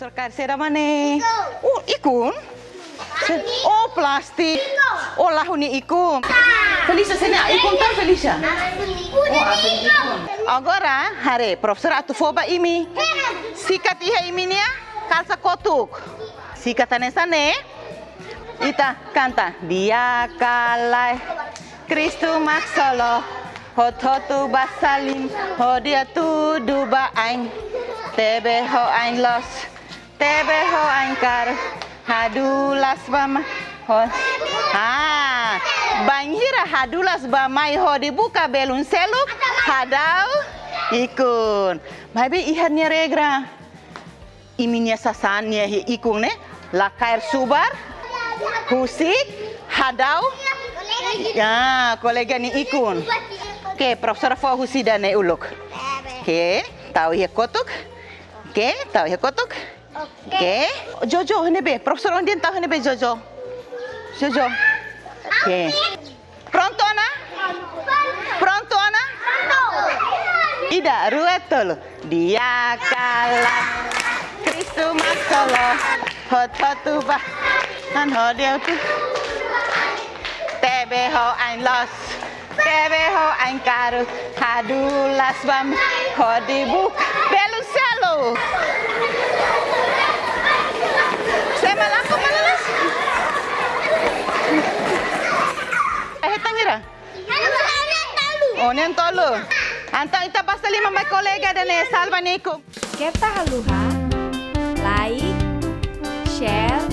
Profesor Karsera mana? Oh, ikun. Oh, plastik. Oh, lahuni ikun. Felicia, sini ikun kan Felicia? Oh, ikun. Agora, Haree, profesor atu foba imi. Sikat iha imi nia, kalsa kotuk. Sikat hanesan ne? Ita canta. Dia kalai. Kristu maksolo. Hototu basalim. Hodia tu duba ain. Tebe ho ain los. Tebe ho ain kar. Hadulas bama. Banhira hadulas bamai ho dibuka belun seluk. Hadau ikun. Maybe ihannya regra. Iminya sasanya ikun ne. Lakair subar. Husi. Hadau. Ya, kolega ni ikun. Oke, profesor fo husi dan ne uluk. Oke, tahu ya kotuk. Oke, tahu ya kotuk. Oke. Jojo nebe, profesor ondian tahu nebe Jojo. Jojo. Oke. Pronto ana? Pronto ana? Ida, ruetolo. Dia kalah. Kristu makolo. Hototu bah. Han hodia tu. Tebe ho ein los. Tebe ho ein karut. Hadulas bam. Hodibuk. Beluselo. Saya malaku manalas. Tangira. Oh, nentolo. Antang ita basta lima mai kolega dan salva niku. Kita haluha, like, share,